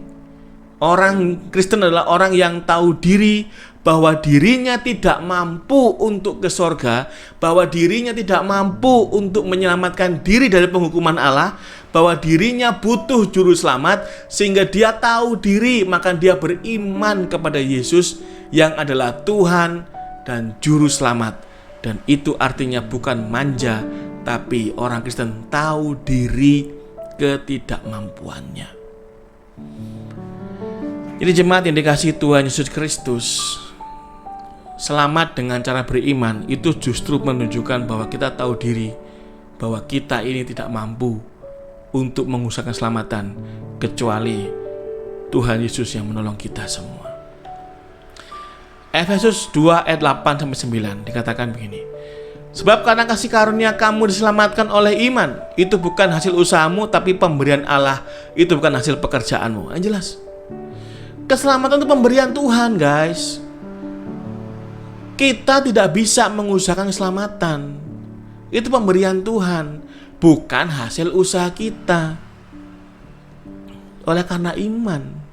Orang Kristen adalah orang yang tahu diri bahwa dirinya tidak mampu untuk ke sorga, bahwa dirinya tidak mampu untuk menyelamatkan diri dari penghukuman Allah, bahwa dirinya butuh juru selamat, sehingga dia tahu diri, maka dia beriman kepada Yesus yang adalah Tuhan dan juru selamat. Dan itu artinya bukan manja, tapi orang Kristen tahu diri ketidakmampuannya. Jadi jemaat yang dikasihi Tuhan Yesus Kristus, selamat dengan cara beriman itu justru menunjukkan bahwa kita tahu diri, bahwa kita ini tidak mampu untuk mengusahakan keselamatan kecuali Tuhan Yesus yang menolong kita semua. Efesus 2 ayat 8-9 dikatakan begini. Sebab karena kasih karunia kamu diselamatkan oleh iman. Itu bukan hasil usahamu, tapi pemberian Allah. Itu bukan hasil pekerjaanmu. Yang jelas, keselamatan itu pemberian Tuhan, guys. Kita tidak bisa mengusahakan keselamatan. Itu pemberian Tuhan, bukan hasil usaha kita. Oleh karena iman.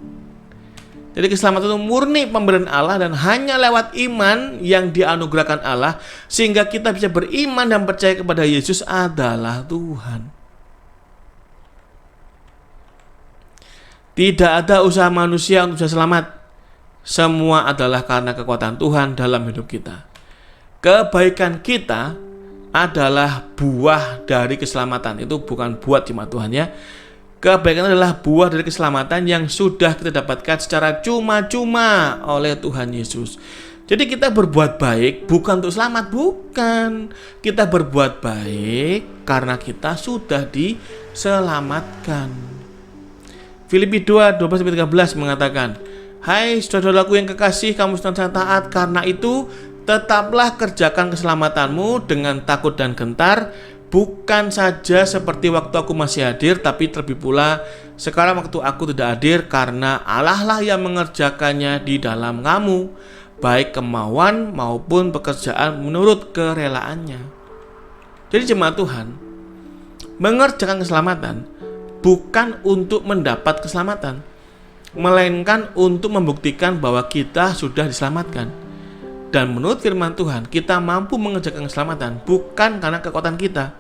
Jadi keselamatan itu murni pemberian Allah dan hanya lewat iman yang dianugerahkan Allah, sehingga kita bisa beriman dan percaya kepada Yesus adalah Tuhan. Tidak ada usaha manusia untuk bisa selamat. Semua adalah karena kekuatan Tuhan dalam hidup kita. Kebaikan kita adalah buah dari keselamatan. Itu bukan buat jemaat Tuhan ya. Kebaikan adalah buah dari keselamatan yang sudah kita dapatkan secara cuma-cuma oleh Tuhan Yesus. Jadi kita berbuat baik bukan untuk selamat, bukan. Kita berbuat baik karena kita sudah diselamatkan. Filipi 2, 12-13 mengatakan, hai saudaraku yang kekasih, kamu senantiasa taat. Karena itu tetaplah kerjakan keselamatanmu dengan takut dan gentar, bukan saja seperti waktu aku masih hadir, tapi terlebih pula sekarang waktu aku tidak hadir, karena Allah lah yang mengerjakannya di dalam kamu, baik kemauan maupun pekerjaan menurut kerelaannya. Jadi jemaat Tuhan, mengerjakan keselamatan bukan untuk mendapat keselamatan, melainkan untuk membuktikan bahwa kita sudah diselamatkan. Dan menurut firman Tuhan, kita mampu mengerjakan keselamatan bukan karena kekuatan kita,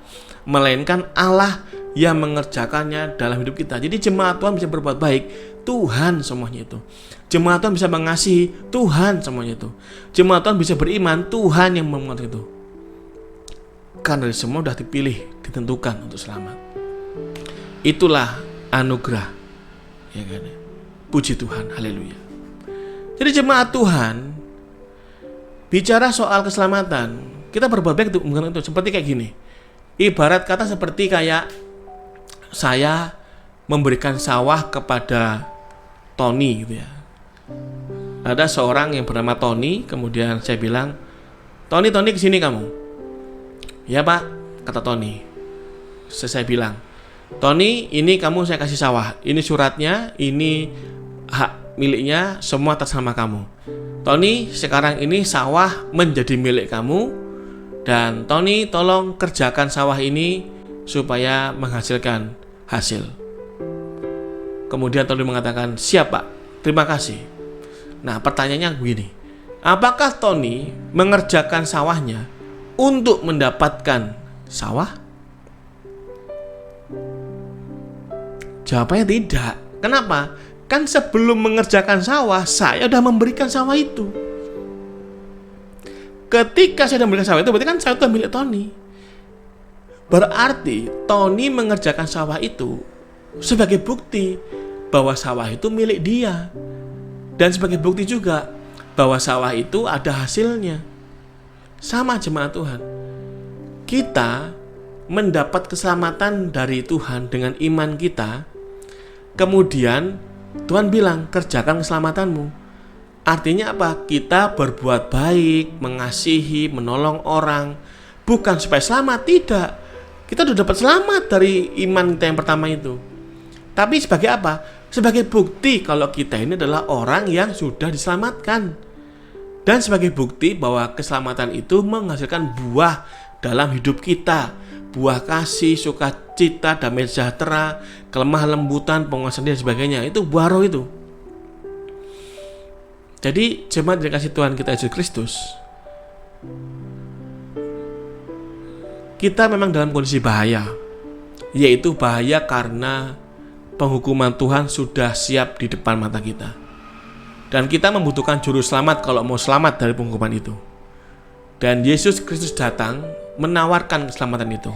melainkan Allah yang mengerjakannya dalam hidup kita. Jadi jemaat Tuhan bisa berbuat baik, Tuhan semuanya itu. Jemaat Tuhan bisa mengasihi, Tuhan semuanya itu. Jemaat Tuhan bisa beriman, Tuhan yang mengatur itu. Karena dari semua sudah dipilih, ditentukan untuk selamat. Itulah anugerah, ya kan? Puji Tuhan, haleluya. Jadi jemaat Tuhan, bicara soal keselamatan, kita berbuat baik untuk itu. Seperti kayak gini, ibarat kata seperti kayak saya memberikan sawah kepada Tony gitu ya. Ada seorang yang bernama Tony, kemudian saya bilang, Tony kesini kamu. Ya Pak, kata Tony. Saya bilang, Tony, ini kamu saya kasih sawah, ini suratnya, ini hak miliknya, semua atas nama kamu. Tony, sekarang ini sawah menjadi milik kamu, dan Tony tolong kerjakan sawah ini supaya menghasilkan hasil. Kemudian Tony mengatakan, siap Pak, terima kasih. Nah pertanyaannya begini, apakah Tony mengerjakan sawahnya untuk mendapatkan sawah? Jawabannya tidak. Kenapa? Kan sebelum mengerjakan sawah, saya sudah memberikan sawah itu. Ketika saya sudah memberikan sawah itu, berarti kan sawah itu milik Tony. Berarti Tony mengerjakan sawah itu sebagai bukti bahwa sawah itu milik dia. Dan sebagai bukti juga bahwa sawah itu ada hasilnya. Sama jemaat Tuhan, kita mendapat keselamatan dari Tuhan dengan iman kita. Kemudian Tuhan bilang, kerjakan keselamatanmu. Artinya apa? Kita berbuat baik, mengasihi, menolong orang, bukan supaya selamat, tidak. Kita sudah dapat selamat dari iman kita yang pertama itu. Tapi sebagai apa? Sebagai bukti kalau kita ini adalah orang yang sudah diselamatkan. Dan sebagai bukti bahwa keselamatan itu menghasilkan buah dalam hidup kita. Buah kasih, sukacita, damai sejahtera, kelemah lembutan, penguasaan dan sebagainya. Itu buah roh itu. Jadi jemaat yang dikasihi Tuhan kita Yesus Kristus, kita memang dalam kondisi bahaya. Yaitu bahaya karena penghukuman Tuhan sudah siap di depan mata kita. Dan kita membutuhkan juru selamat kalau mau selamat dari penghukuman itu. Dan Yesus Kristus datang menawarkan keselamatan itu.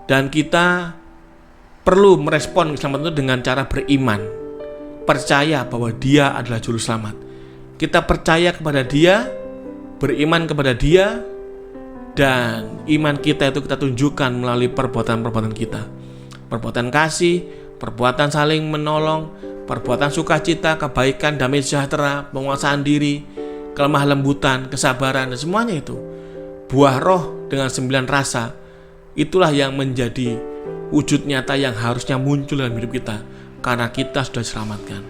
Dan kita perlu merespon keselamatan itu dengan cara beriman. Percaya bahwa Dia adalah juru selamat. Kita percaya kepada Dia, beriman kepada Dia, dan iman kita itu kita tunjukkan melalui perbuatan-perbuatan kita. Perbuatan kasih, perbuatan saling menolong, perbuatan sukacita, kebaikan, damai sejahtera, penguasaan diri, kelemah lembutan, kesabaran, dan semuanya itu. Buah roh dengan 9 rasa, itulah yang menjadi wujud nyata yang harusnya muncul dalam hidup kita, karena kita sudah diselamatkan.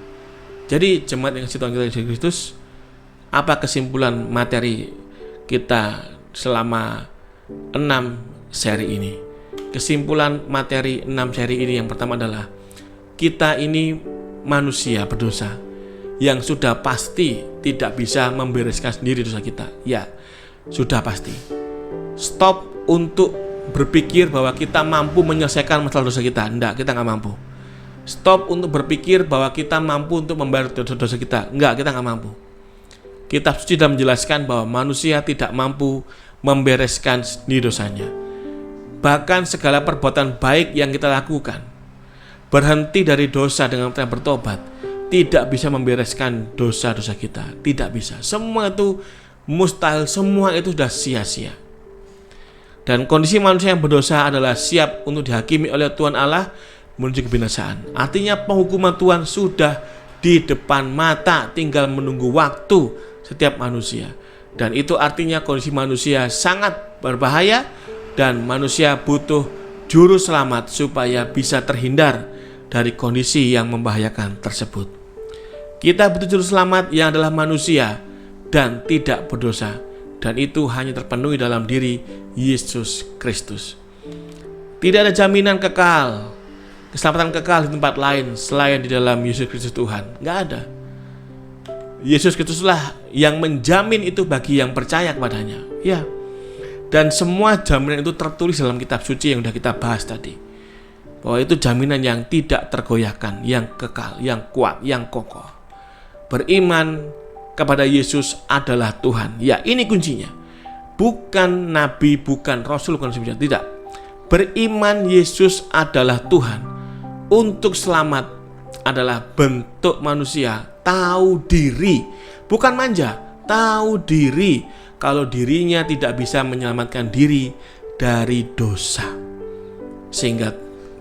Jadi jemaat yang kasih Tuhan kita Yesus Kristus, apa kesimpulan materi kita selama 6 seri ini? Kesimpulan materi 6 seri ini yang pertama adalah kita ini manusia berdosa yang sudah pasti tidak bisa membereskan sendiri dosa kita. Ya, sudah pasti. Stop untuk berpikir bahwa kita mampu menyelesaikan masalah dosa kita. Enggak, kita nggak mampu. Stop untuk berpikir bahwa kita mampu untuk membayar dosa-dosa kita. Enggak, kita nggak mampu. Kitab suci sudah menjelaskan bahwa manusia tidak mampu membereskan sendiri dosanya. Bahkan segala perbuatan baik yang kita lakukan, berhenti dari dosa dengan kita bertobat, tidak bisa membereskan dosa-dosa kita. Tidak bisa. Semua itu mustahil, semua itu sudah sia-sia. Dan kondisi manusia yang berdosa adalah siap untuk dihakimi oleh Tuhan Allah menuju kebinasaan. Artinya penghukuman Tuhan sudah di depan mata, tinggal menunggu waktu setiap manusia. Dan itu artinya kondisi manusia sangat berbahaya dan manusia butuh juru selamat supaya bisa terhindar dari kondisi yang membahayakan tersebut. Kita butuh juru selamat yang adalah manusia dan tidak berdosa. Dan itu hanya terpenuhi dalam diri Yesus Kristus. Tidak ada jaminan kekal keselamatan kekal di tempat lain selain di dalam Yesus Kristus Tuhan. Nggak ada. Yesus Kristuslah yang menjamin itu bagi yang percaya kepadanya. Ya. Dan semua jaminan itu tertulis dalam kitab suci yang sudah kita bahas tadi. Bahwa itu jaminan yang tidak tergoyahkan, yang kekal, yang kuat, yang kokoh. Beriman kepada Yesus adalah Tuhan. Ya, ini kuncinya. Bukan nabi, bukan rasul, bukan sebagainya. Tidak. Beriman Yesus adalah Tuhan. Untuk selamat adalah bentuk manusia tahu diri, bukan manja, tahu diri kalau dirinya tidak bisa menyelamatkan diri dari dosa. Sehingga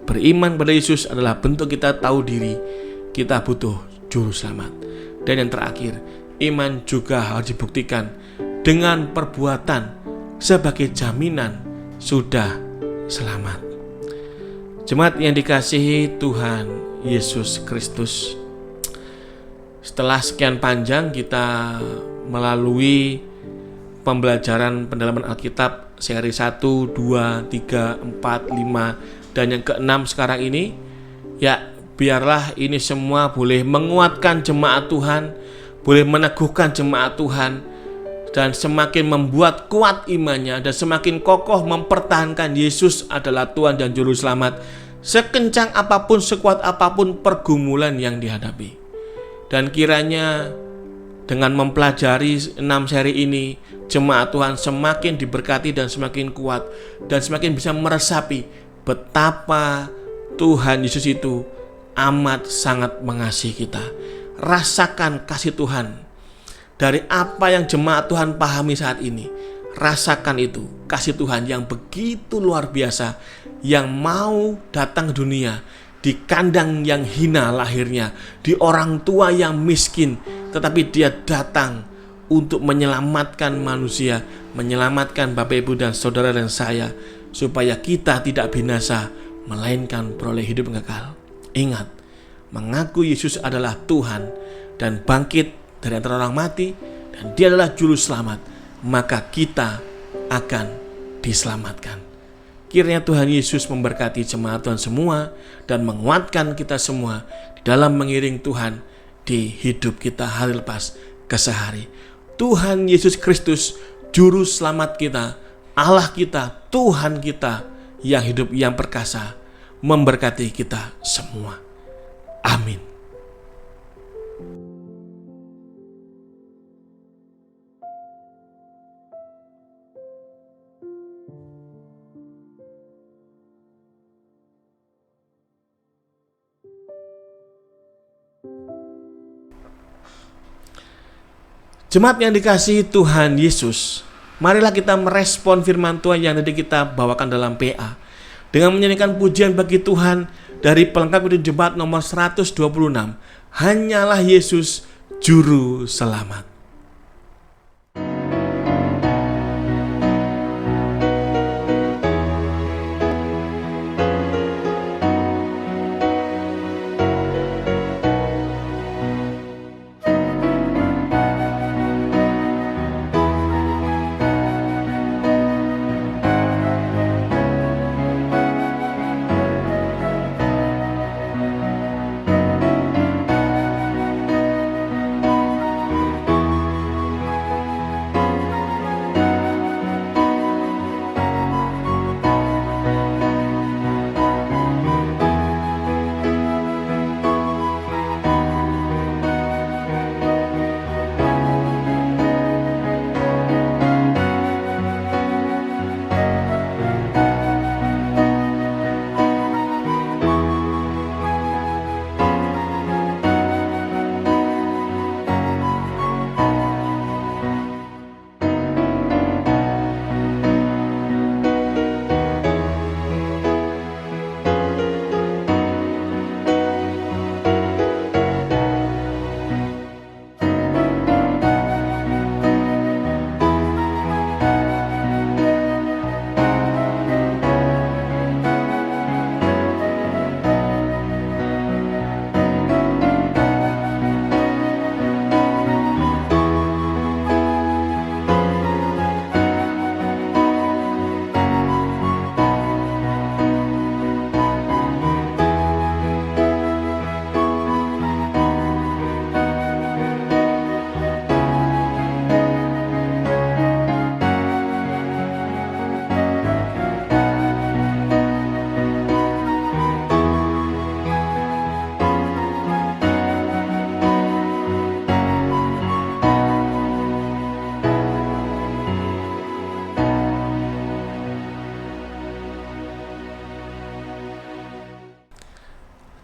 beriman pada Yesus adalah bentuk kita tahu diri, kita butuh juru selamat. Dan yang terakhir, iman juga harus dibuktikan dengan perbuatan sebagai jaminan sudah selamat. Jemaat yang dikasihi Tuhan Yesus Kristus, setelah sekian panjang kita melalui pembelajaran pendalaman Alkitab seri 1, 2, 3, 4, 5 dan yang ke-6 sekarang ini, ya biarlah ini semua boleh menguatkan jemaat Tuhan, boleh meneguhkan jemaat Tuhan, dan semakin membuat kuat imannya dan semakin kokoh mempertahankan Yesus adalah Tuhan dan Juru Selamat sekencang apapun, sekuat apapun pergumulan yang dihadapi. Dan kiranya dengan mempelajari 6 seri ini, jemaat Tuhan semakin diberkati dan semakin kuat dan semakin bisa meresapi betapa Tuhan Yesus itu amat sangat mengasihi kita. Rasakan kasih Tuhan dari apa yang jemaat Tuhan pahami saat ini. Rasakan itu, kasih Tuhan yang begitu luar biasa, yang mau datang ke dunia di kandang yang hina lahirnya, di orang tua yang miskin, tetapi dia datang untuk menyelamatkan manusia, menyelamatkan Bapak Ibu dan saudara dan saya, supaya kita tidak binasa, melainkan beroleh hidup yang kekal. Ingat, mengaku Yesus adalah Tuhan dan bangkit dari antara orang mati, dan dia adalah juru selamat, maka kita akan diselamatkan. Kiranya Tuhan Yesus memberkati jemaat Tuhan semua dan menguatkan kita semua di dalam mengiring Tuhan di hidup kita hari lepas ke sehari. Tuhan Yesus Kristus, Juru Selamat kita, Allah kita, Tuhan kita yang hidup, yang perkasa, memberkati kita semua. Amin. Jemaat yang dikasihi Tuhan Yesus, marilah kita merespon firman Tuhan yang tadi kita bawakan dalam PA dengan menyanyikan pujian bagi Tuhan dari pelengkap itu jemaat nomor 126. Hanyalah Yesus Juru Selamat.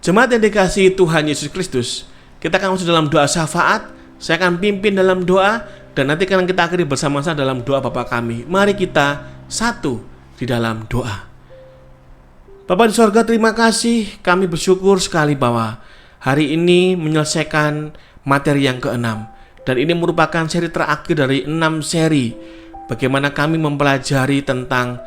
Jemaat yang dikasihi Tuhan Yesus Kristus, kita akan masuk dalam doa syafaat. Saya akan pimpin dalam doa, dan nanti akan kita akhiri bersama-sama dalam doa Bapa kami. Mari kita satu di dalam doa. Bapa di sorga, terima kasih. Kami bersyukur sekali bahwa hari ini menyelesaikan materi yang ke-6. Dan ini merupakan seri terakhir dari 6 seri. Bagaimana kami mempelajari tentang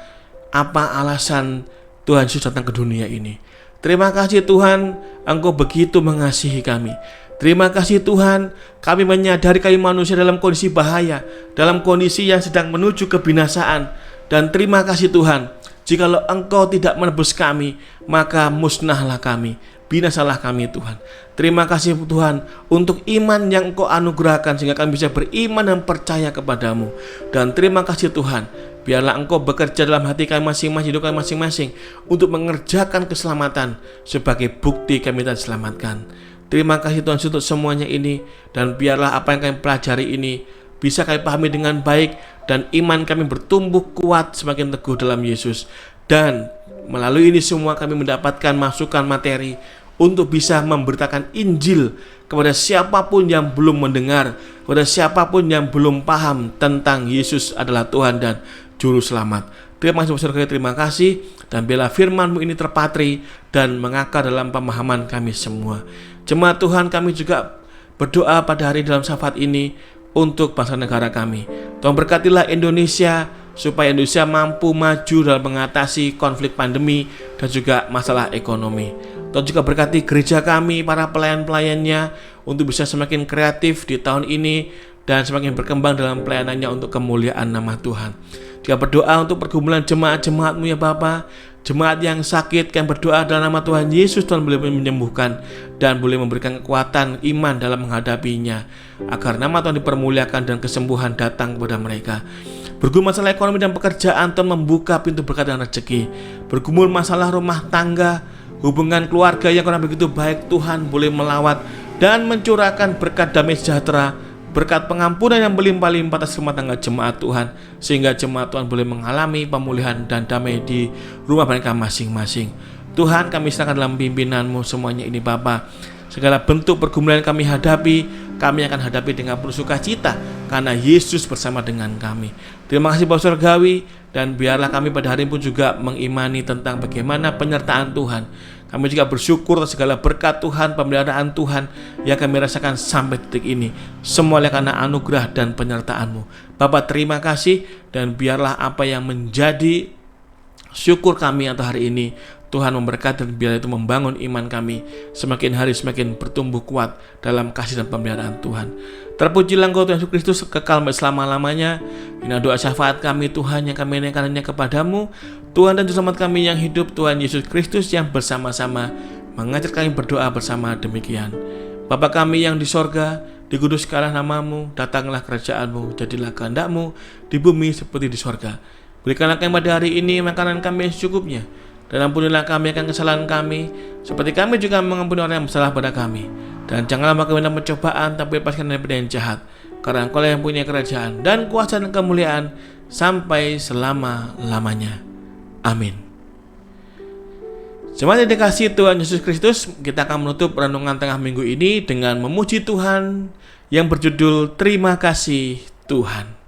apa alasan Tuhan Yesus datang ke dunia ini. Terima kasih Tuhan, Engkau begitu mengasihi kami. Terima kasih Tuhan, kami menyadari kami manusia dalam kondisi bahaya, dalam kondisi yang sedang menuju kebinasaan. Dan terima kasih Tuhan, jikalau Engkau tidak menebus kami, maka musnahlah kami, binasalah kami Tuhan. Terima kasih Tuhan untuk iman yang Engkau anugerahkan sehingga kami bisa beriman dan percaya kepadamu. Dan terima kasih Tuhan, biarlah Engkau bekerja dalam hati kami masing-masing, hidup kami masing-masing, untuk mengerjakan keselamatan sebagai bukti kami telah diselamatkan. Terima kasih Tuhan untuk semuanya ini, dan biarlah apa yang kami pelajari ini bisa kami pahami dengan baik, dan iman kami bertumbuh kuat semakin teguh dalam Yesus. Dan melalui ini semua kami mendapatkan masukan materi untuk bisa memberitakan Injil kepada siapapun yang belum mendengar, kepada siapapun yang belum paham tentang Yesus adalah Tuhan dan Juru Selamat. Terima kasih Saudara, terima kasih, dan biarlah firman-Mu ini terpatri dan mengakar dalam pemahaman kami semua. Jemaat Tuhan, kami juga berdoa pada hari dalam syafaat ini untuk bangsa negara kami. Tuhan berkatilah Indonesia, supaya Indonesia mampu maju dalam mengatasi konflik pandemi dan juga masalah ekonomi. Tuhan juga berkati gereja kami, para pelayan-pelayannya, untuk bisa semakin kreatif di tahun ini dan semakin berkembang dalam pelayanannya untuk kemuliaan nama Tuhan. Juga berdoa untuk pergumulan jemaat-jemaat-Mu ya Bapa. Jemaat yang sakit, yang berdoa dalam nama Tuhan Yesus, Tuhan boleh menyembuhkan dan boleh memberikan kekuatan iman dalam menghadapinya, agar nama Tuhan dipermuliakan dan kesembuhan datang kepada mereka. Bergumul masalah ekonomi dan pekerjaan, Tuhan membuka pintu berkat dan rezeki. Bergumul masalah rumah tangga, hubungan keluarga yang kurang begitu baik, Tuhan boleh melawat dan mencurahkan berkat damai sejahtera, berkat pengampunan yang berlimpah-limpah atas rumah tangga jemaat Tuhan, sehingga jemaat Tuhan boleh mengalami pemulihan dan damai di rumah mereka masing-masing. Tuhan, kami serahkan dalam pimpinanmu semuanya ini Bapa. Segala bentuk pergumulan kami hadapi, kami akan hadapi dengan penuh sukacita, karena Yesus bersama dengan kami. Terima kasih Bapak Surgawi, dan biarlah kami pada hari ini pun juga mengimani tentang bagaimana penyertaan Tuhan. Kami juga bersyukur atas segala berkat Tuhan, pemeliharaan Tuhan yang kami rasakan sampai detik ini. Semuanya karena anugerah dan penyertaan-Mu. Bapa, terima kasih, dan biarlah apa yang menjadi syukur kami atau hari ini, Tuhan memberkati, dan biar itu membangun iman kami semakin hari semakin bertumbuh kuat dalam kasih dan pemeliharaan Tuhan. Terpujilah Engkau Tuhan Yesus Kristus kekal selama-lamanya. Ini doa syafaat kami Tuhan yang kami naikkan hanya kepadamu, Tuhan dan Juru Selamat kami yang hidup, Tuhan Yesus Kristus yang bersama-sama mengajar kami berdoa bersama demikian. Bapa kami yang di sorga, dikuduskanlah nama-Mu, datanglah kerajaan-Mu, jadilah kehendak-Mu di bumi seperti di sorga. Berikanlah kami pada hari ini makanan kami yang secukupnya, dan ampunilah kami akan kesalahan kami, seperti kami juga mengampuni orang yang bersalah pada kami. Dan janganlah kami dalam pencobaan, tapi lepaskan daripada yang jahat, karena Engkau yang punya kerajaan dan kuasa dan kemuliaan sampai selama-lamanya. Amin. Jemaat yang dikasihi Tuhan Yesus Kristus, kita akan menutup renungan tengah minggu ini dengan memuji Tuhan yang berjudul Terima Kasih Tuhan.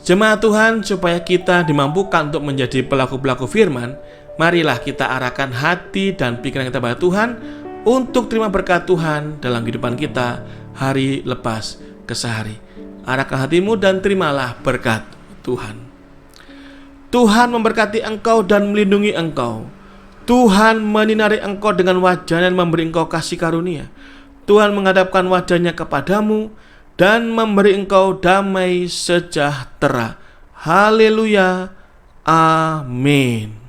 Jemaat Tuhan, supaya kita dimampukan untuk menjadi pelaku-pelaku firman, marilah kita arahkan hati dan pikiran kita pada Tuhan untuk terima berkat Tuhan dalam kehidupan kita hari lepas ke sehari. Arahkan hatimu dan terimalah berkat Tuhan. Tuhan memberkati engkau dan melindungi engkau. Tuhan menyinari engkau dengan wajah-Nya dan memberi engkau kasih karunia. Tuhan menghadapkan wajah-Nya kepadamu dan memberi engkau damai sejahtera. Haleluya. Amin.